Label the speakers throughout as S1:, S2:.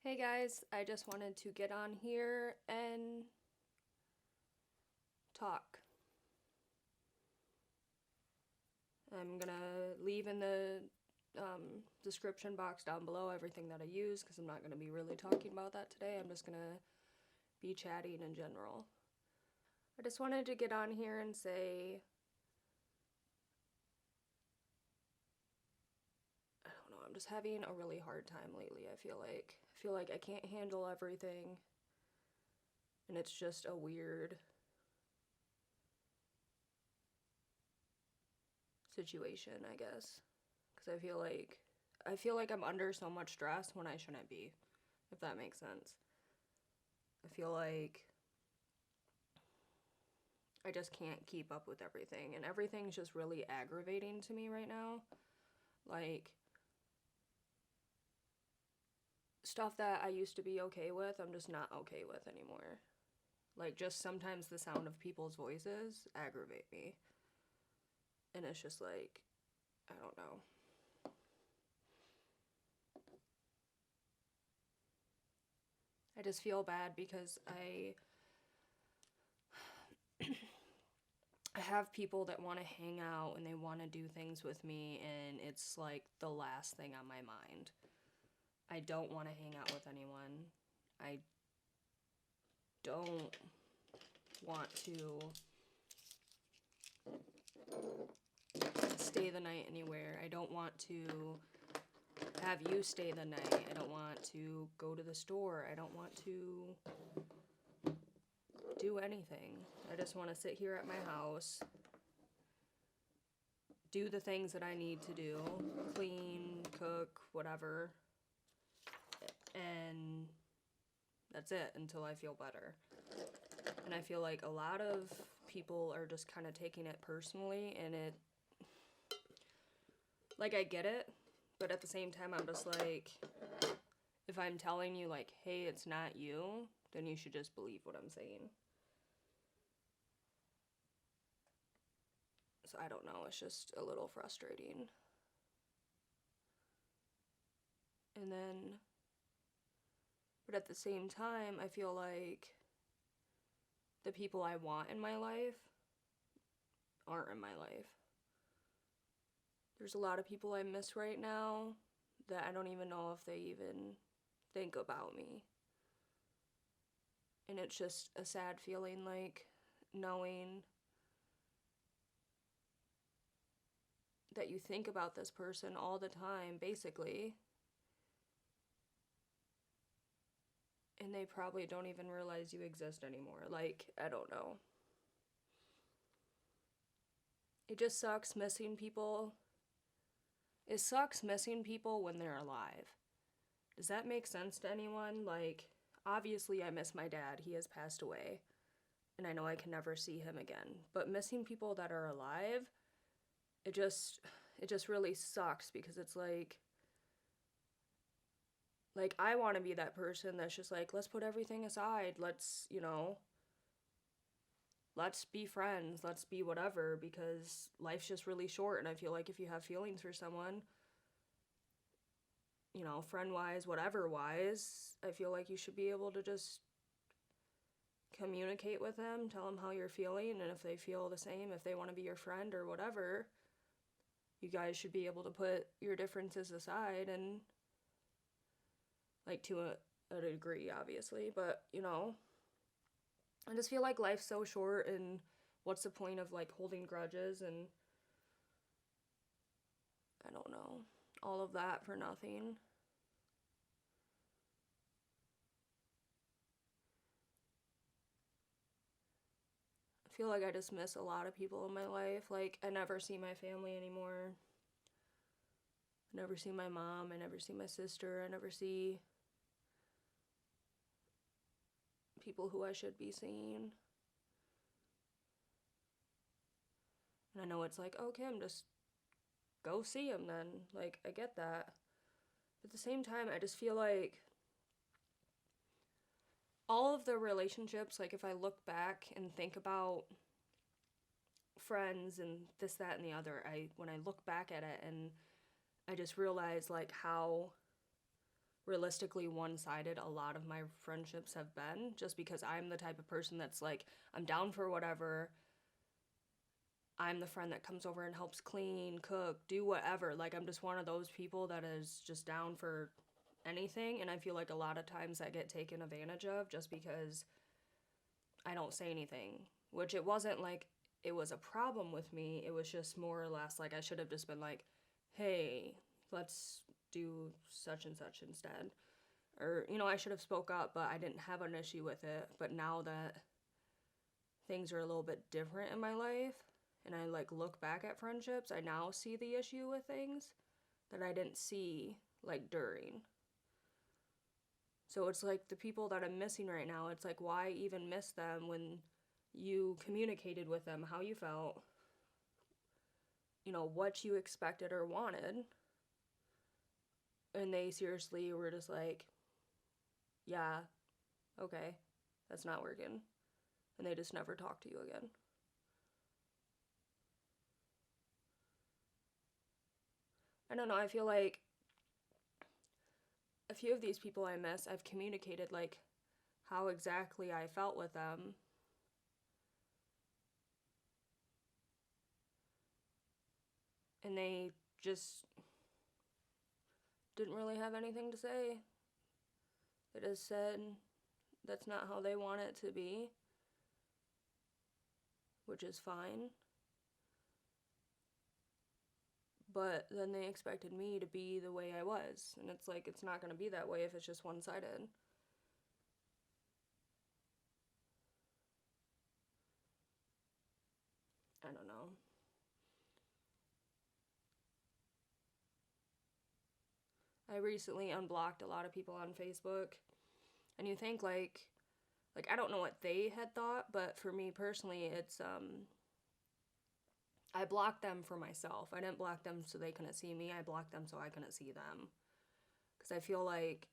S1: Hey guys, I just wanted to get on here and talk. I'm gonna leave in the description box down below everything that I use because I'm not gonna be really talking about that today. I'm just gonna be chatting in general. I just wanted to get on here and say, I don't know, I'm just having a really hard time lately. I feel like I can't handle everything, and it's just a weird situation, I guess, because I feel like I'm under so much stress when I shouldn't be, if that makes sense. I feel like I just can't keep up with everything, and everything's just really aggravating to me right now. Like, stuff that I used to be okay with, I'm just not okay with anymore. Like, just sometimes the sound of people's voices aggravate me. And it's just like, I don't know. I just feel bad because I have people that want to hang out and they want to do things with me, and it's like the last thing on my mind. I don't want to hang out with anyone. I don't want to stay the night anywhere. I don't want to have you stay the night. I don't want to go to the store. I don't want to do anything. I just want to sit here at my house, do the things that I need to do, clean, cook, whatever, and that's it until I feel better. And I feel like a lot of people are just kind of taking it personally, and like, I get it, but at the same time, I'm just like, if I'm telling you, like, hey, it's not you, then you should just believe what I'm saying. So I don't know, it's just a little frustrating. And then, but at the same time, I feel like the people I want in my life aren't in my life. There's a lot of people I miss right now that I don't even know if they even think about me. And it's just a sad feeling, like, knowing that you think about this person all the time, basically, and they probably don't even realize you exist anymore. Like, I don't know. It just sucks missing people. It sucks missing people when they're alive. Does that make sense to anyone? Like, obviously I miss my dad. He has passed away, and I know I can never see him again. But missing people that are alive, it just really sucks, because it's like I want to be that person that's just like, let's put everything aside. Let's, let's be friends. Let's be whatever, because life's just really short, and I feel like if you have feelings for someone, friend-wise, whatever-wise, I feel like you should be able to just communicate with them, tell them how you're feeling, and if they feel the same, if they want to be your friend or whatever, you guys should be able to put your differences aside, and, like, to a degree, obviously, but, I just feel like life's so short, and what's the point of, like, holding grudges, and I don't know, all of that for nothing. I feel like I just miss a lot of people in my life. Like, I never see my family anymore. I never see my mom. I never see my sister. I never see people who I should be seeing. And I know it's like, okay, I'm just go see them then. Like, I get that. But at the same time, I just feel like all of the relationships, like, if I look back and think about friends and this, that, and the other, when I look back at it, and I just realize, like, how realistically one-sided a lot of my friendships have been, just because I'm the type of person that's like, I'm down for whatever. I'm the friend that comes over and helps clean, cook, do whatever. Like, I'm just one of those people that is just down for anything, and I feel like a lot of times I get taken advantage of just because I don't say anything, which it wasn't like it was a problem with me. It was just more or less like I should have just been like, hey, let's do such and such instead. Or, you know, I should have spoke up, but I didn't have an issue with it. But now that things are a little bit different in my life, and I like look back at friendships, I now see the issue with things that I didn't see like during. So it's like the people that I'm missing right now, it's like, why even miss them when you communicated with them how you felt, you know, what you expected or wanted, and they seriously were just like, yeah, okay, that's not working, and they just never talk to you again. I don't know, I feel like a few of these people I miss, I've communicated like how exactly I felt with them, and they just didn't really have anything to say. They just said that's not how they want it to be, which is fine. But then they expected me to be the way I was, and it's like, it's not going to be that way if it's just one-sided. I don't know. I recently unblocked a lot of people on Facebook, and you think like I don't know what they had thought, but for me personally, it's I blocked them for myself. I didn't block them so they couldn't see me. I blocked them so I couldn't see them. Because I feel like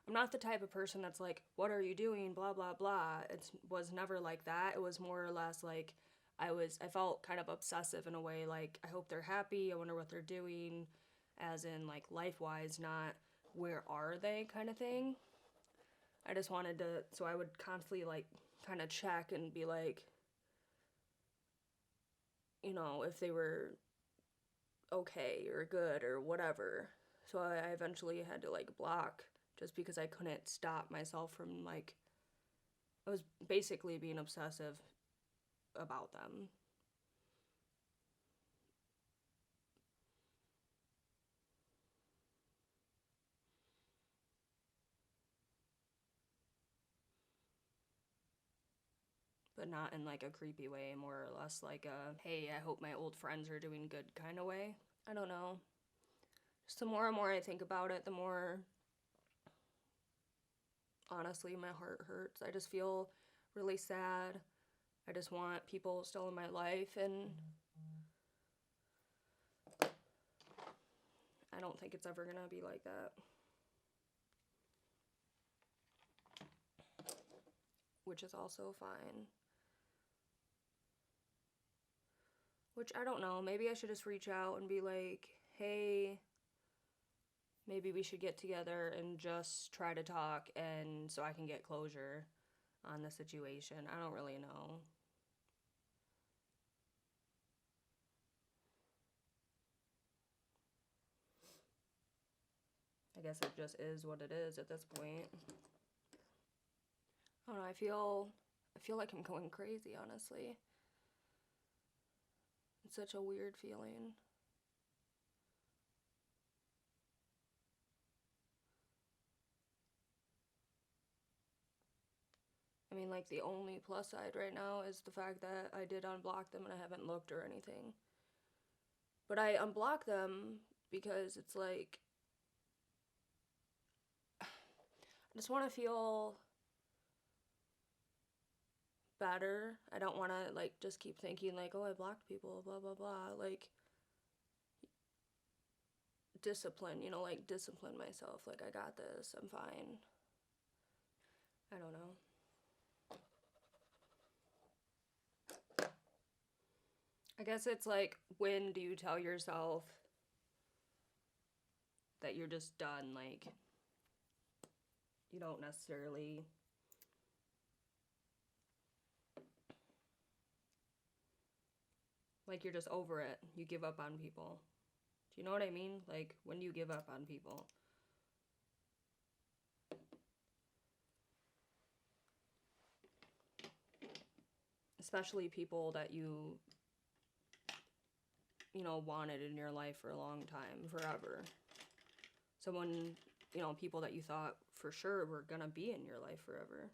S1: I'm not the type of person that's like, what are you doing, blah, blah, blah. It was never like that. It was more or less like I felt kind of obsessive in a way, like, I hope they're happy, I wonder what they're doing, as in, like, life-wise, not where are they kind of thing. I just wanted to, so I would constantly, like, kind of check and be like, you know, if they were okay or good or whatever. So I eventually had to, like, block just because I couldn't stop myself from, like, I was basically being obsessive about them. But not in like a creepy way, more or less like a, hey, I hope my old friends are doing good kind of way. I don't know. Just the more and more I think about it, the more, honestly, my heart hurts. I just feel really sad. I just want people still in my life, and I don't think it's ever gonna be like that. Which is also fine. Which, I don't know, maybe I should just reach out and be like, hey, maybe we should get together and just try to talk, and so I can get closure on the situation. I don't really know. I guess it just is what it is at this point. I don't know, I feel like I'm going crazy, honestly. It's such a weird feeling. I mean, like, the only plus side right now is the fact that I did unblock them and I haven't looked or anything. But I unblocked them because it's like, I just want to feel better. I don't want to, like, just keep thinking, like, oh, I blocked people, blah, blah, blah. Like, discipline, you know, like, discipline myself. Like, I got this, I'm fine. I don't know. I guess it's like, when do you tell yourself that you're just done? Like, you don't necessarily like, you're just over it. You give up on people. Do you know what I mean? Like, when you give up on people. Especially people that you know, wanted in your life for a long time, forever. Someone, you know, people that you thought for sure were gonna be in your life forever.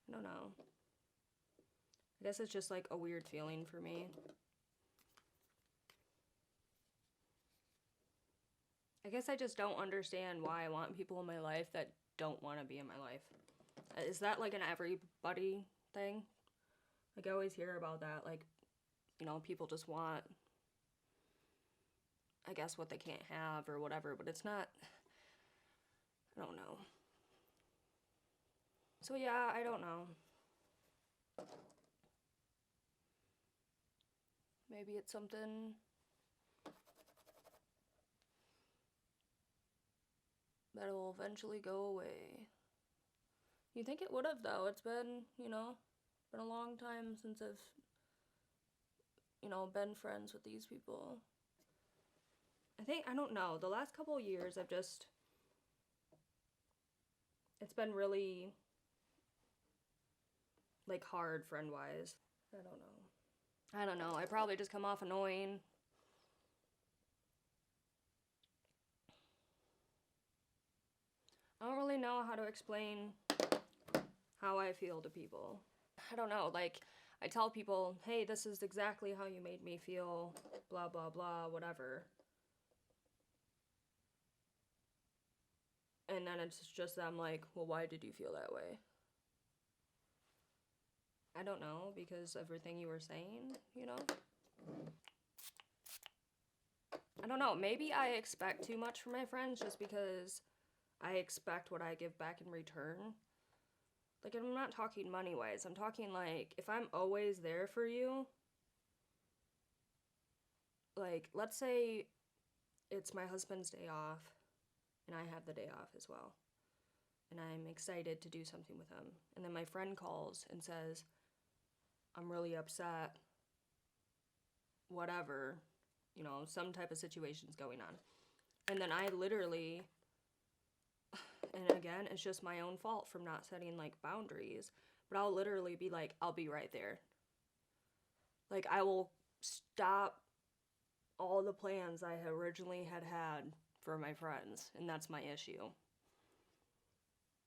S1: I don't know. I guess it's just like a weird feeling for me. I guess I just don't understand why I want people in my life that don't want to be in my life. Is that like an everybody thing? Like, I always hear about that, like, you know, people just want, I guess, what they can't have or whatever, but it's not, I don't know. So yeah, I don't know. Maybe it's something that'll eventually go away. You think it would have, though. It's been, you know, been a long time since I've, you know, been friends with these people. I don't know, the last couple of years I've just, it's been really, like, hard friend-wise. I don't know, I probably just come off annoying. I don't really know how to explain how I feel to people. I don't know, like, I tell people, hey, this is exactly how you made me feel, blah, blah, blah, whatever. And then it's just them like, well, why did you feel that way? I don't know, because everything you were saying, you know? I don't know, maybe I expect too much from my friends just because I expect what I give back in return. Like, I'm not talking money-wise, I'm talking like, if I'm always there for you, like, let's say it's my husband's day off, and I have the day off as well, and I'm excited to do something with him, and then my friend calls and says, I'm really upset, whatever, you know, some type of situation's going on. And then I literally, and again, it's just my own fault from not setting, like, boundaries, but I'll literally be like, I'll be right there. Like, I will stop all the plans I originally had for my friends, and that's my issue.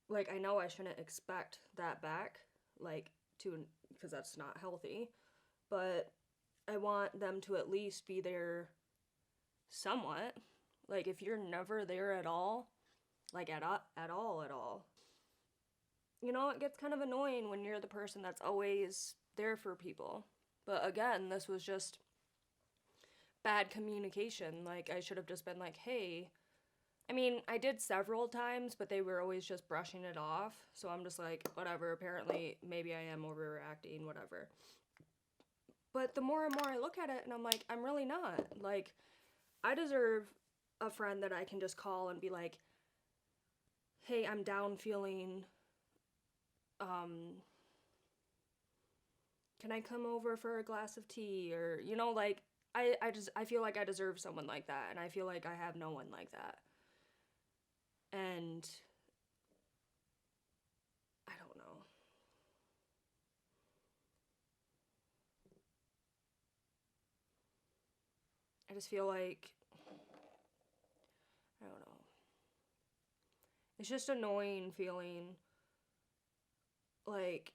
S1: Like, I know I shouldn't expect that back, like, because that's not healthy, but I want them to at least be there somewhat. Like, if you're never there at all, like, at all, you know, it gets kind of annoying when you're the person that's always there for people. But again, this was just bad communication. Like, I should have just been like, hey, I mean, I did several times, but they were always just brushing it off. So I'm just like, whatever, apparently maybe I am overreacting, whatever. But the more and more I look at it, and I'm like, I'm really not. Like, I deserve a friend that I can just call and be like, hey, I'm down feeling, can I come over for a glass of tea? Or, you know, like, I feel like I deserve someone like that, and I feel like I have no one like that. And I don't know. I just feel like, I don't know. It's just annoying feeling like,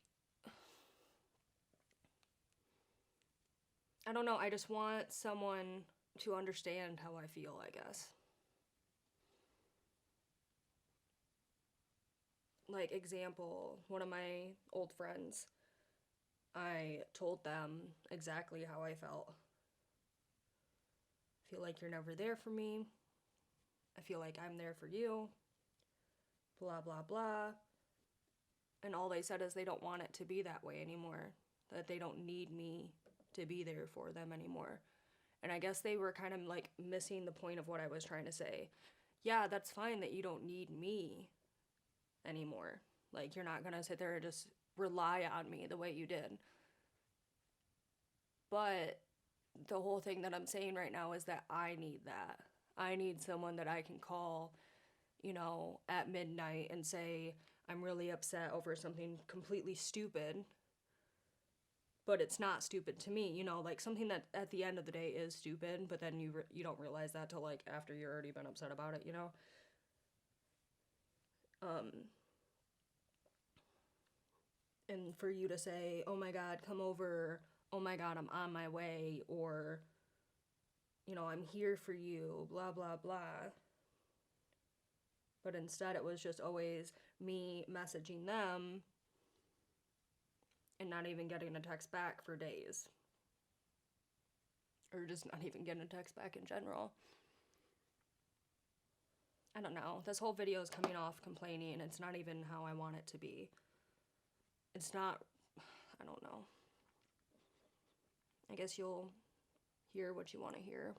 S1: I don't know, I just want someone to understand how I feel, I guess. Like, example, one of my old friends, I told them exactly how I felt. I feel like you're never there for me. I feel like I'm there for you. Blah, blah, blah. And all they said is they don't want it to be that way anymore. That they don't need me to be there for them anymore. And I guess they were kind of like missing the point of what I was trying to say. Yeah, that's fine that you don't need me anymore. Like, you're not gonna sit there and just rely on me the way you did. But the whole thing that I'm saying right now is that I need that. I need someone that I can call, you know, at midnight and say, I'm really upset over something completely stupid. But it's not stupid to me, you know, like something that at the end of the day is stupid, but then you don't realize that till like after you're already been upset about it, you know? And for you to say, oh my God, come over, oh my God, I'm on my way, or, you know, I'm here for you, blah, blah, blah. But instead it was just always me messaging them and not even getting a text back for days. Or just not even getting a text back in general. I don't know. This whole video is coming off complaining, and it's not even how I want it to be. It's not, I don't know. I guess you'll hear what you want to hear.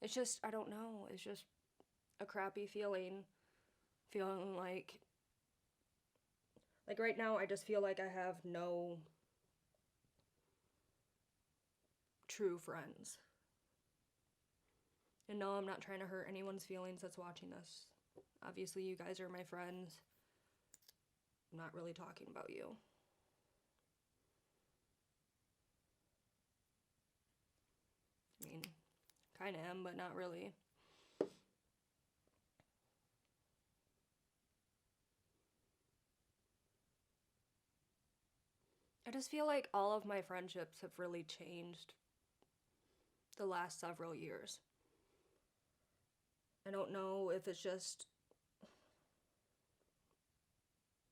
S1: It's just, I don't know. It's just a crappy feeling. Feeling like right now I just feel like I have no true friends. And no, I'm not trying to hurt anyone's feelings that's watching this. Obviously, you guys are my friends. I'm not really talking about you. I mean, kind of am, but not really. I just feel like all of my friendships have really changed the last several years. I don't know if it's just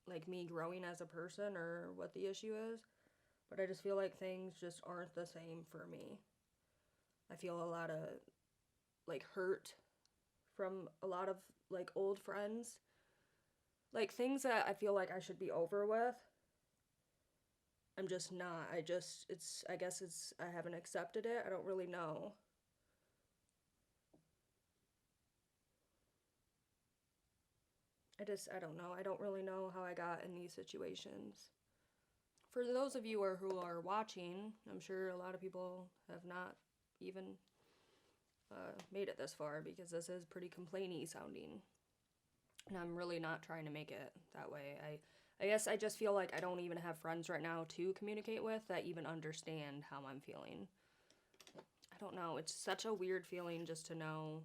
S1: like me growing as a person or what the issue is, but I just feel like things just aren't the same for me. I feel a lot of like hurt from a lot of like old friends, like things that I feel like I should be over with. I'm just not. I guess I haven't accepted it. I don't really know. I don't know. I don't really know how I got in these situations. For those of you who are watching, I'm sure a lot of people have not even made it this far, because this is pretty complainy sounding. And I'm really not trying to make it that way. I guess I just feel like I don't even have friends right now to communicate with that even understand how I'm feeling. I don't know. It's such a weird feeling just to know.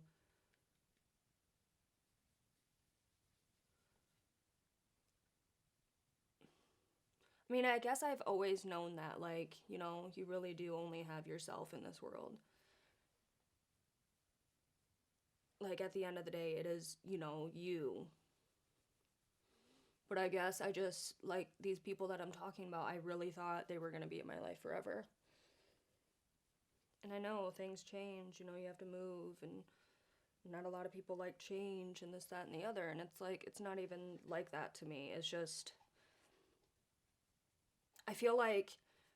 S1: I mean, I guess I've always known that, like, you know, you really do only have yourself in this world. Like, at the end of the day, it is, you know, you. But I guess I just, like, these people that I'm talking about, I really thought they were going to be in my life forever. And I know things change, you know, you have to move, and not a lot of people like change and this, that, and the other. And it's like, it's not even like that to me. It's just, I feel like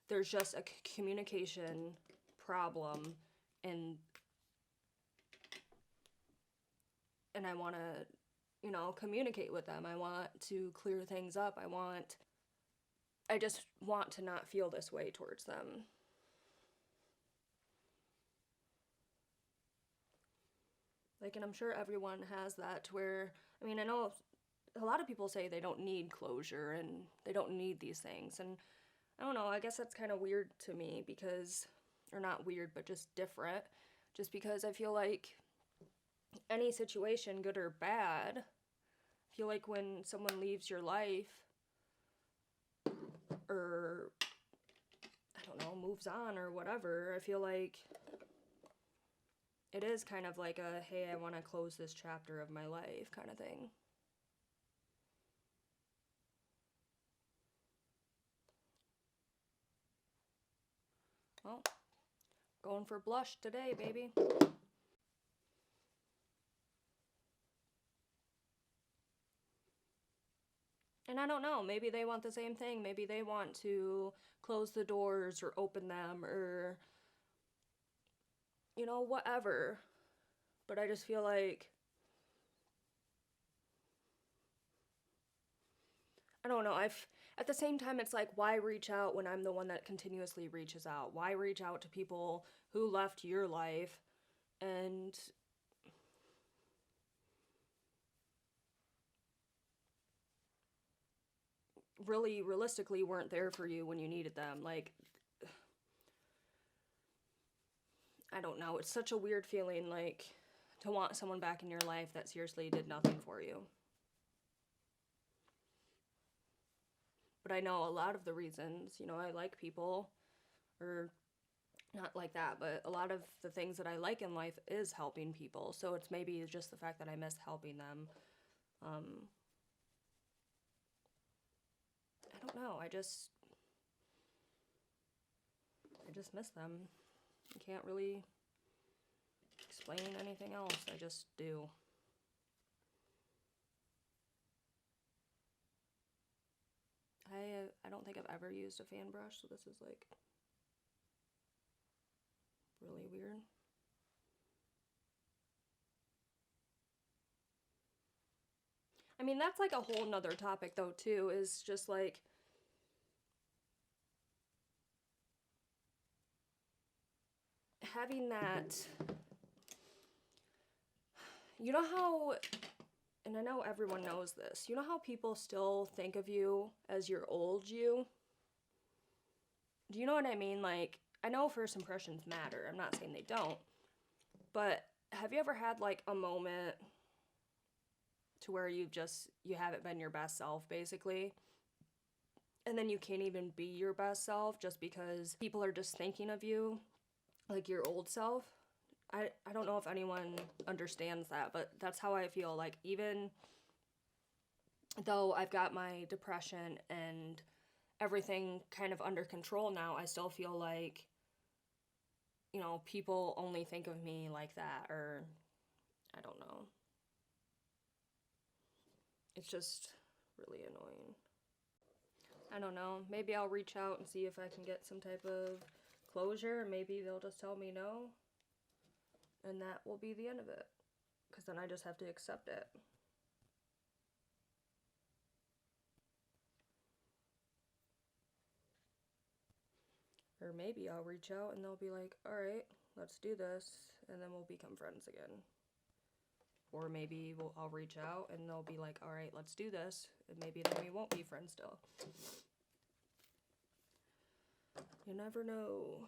S1: there's just a communication problem, and I want to, you know, communicate with them. I want to clear things up. I just want to not feel this way towards them. Like, and I'm sure everyone has that, to where, I mean, I know a lot of people say they don't need closure and they don't need these things. And I don't know, I guess that's kind of weird to me, because, or not weird, but just different. Just because I feel like any situation, good or bad, I feel like when someone leaves your life, or, I don't know, moves on or whatever, I feel like it is kind of like a, hey, I want to close this chapter of my life kind of thing. Well, going for blush today, baby. And I don't know, maybe they want the same thing. Maybe they want to close the doors or open them or, you know, whatever. But I just feel like, I don't know, at the same time, it's like, why reach out when I'm the one that continuously reaches out? Why reach out to people who left your life and really realistically weren't there for you when you needed them? Like, I don't know, it's such a weird feeling, like, to want someone back in your life that seriously did nothing for you. But I know a lot of the reasons, you know, I like people, or not like that, but a lot of the things that I like in life is helping people. So it's maybe just the fact that I miss helping them. I don't know, I just miss them. I can't really explain anything else, I just do. I don't think I've ever used a fan brush, so this is like really weird. I mean, that's like a whole nother topic though too, is just like, having that, you know how, and I know everyone knows this, you know how people still think of you as your old you? Do you know what I mean? Like, I know first impressions matter, I'm not saying they don't, but have you ever had like a moment to where you haven't been your best self, basically? And then you can't even be your best self just because people are just thinking of you like your old self? I don't know if anyone understands that, but that's how I feel. Like, even though I've got my depression and everything kind of under control now, I still feel like, you know, people only think of me like that, or I don't know. It's just really annoying. I don't know. Maybe I'll reach out and see if I can get some type of closure. Maybe they'll just tell me no, and that will be the end of it, because then I just have to accept it. Or maybe I'll reach out and they'll be like, all right, let's do this, and then we'll become friends again. Or maybe I'll reach out and they'll be like, all right, let's do this, and maybe then we won't be friends still. You never know.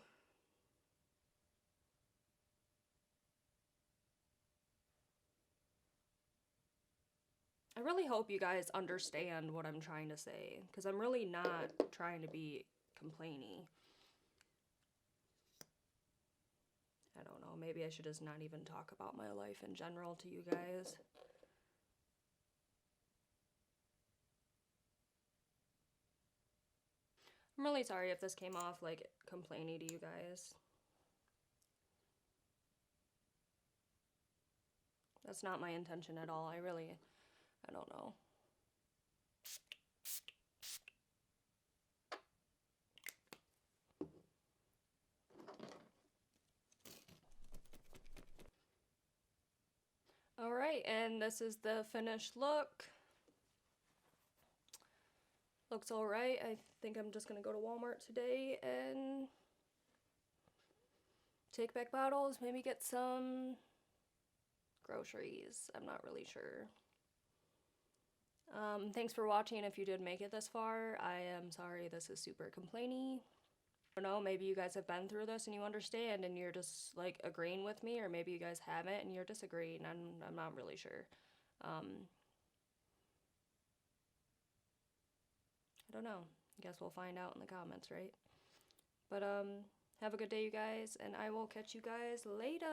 S1: I really hope you guys understand what I'm trying to say, because I'm really not trying to be complainy. I don't know, maybe I should just not even talk about my life in general to you guys. I'm really sorry if this came off like complainy to you guys. That's not my intention at all. I don't know. Alright, and this is the finished look. Looks alright. I think I'm just gonna go to Walmart today and take back bottles, maybe get some groceries. I'm not really sure. Thanks for watching if you did make it this far. I am sorry this is super complainy. I don't know, maybe you guys have been through this and you understand and you're just like agreeing with me, or maybe you guys haven't and you're disagreeing. I'm not really sure. I don't know. I guess we'll find out in the comments, right? But have a good day, you guys, and I will catch you guys later.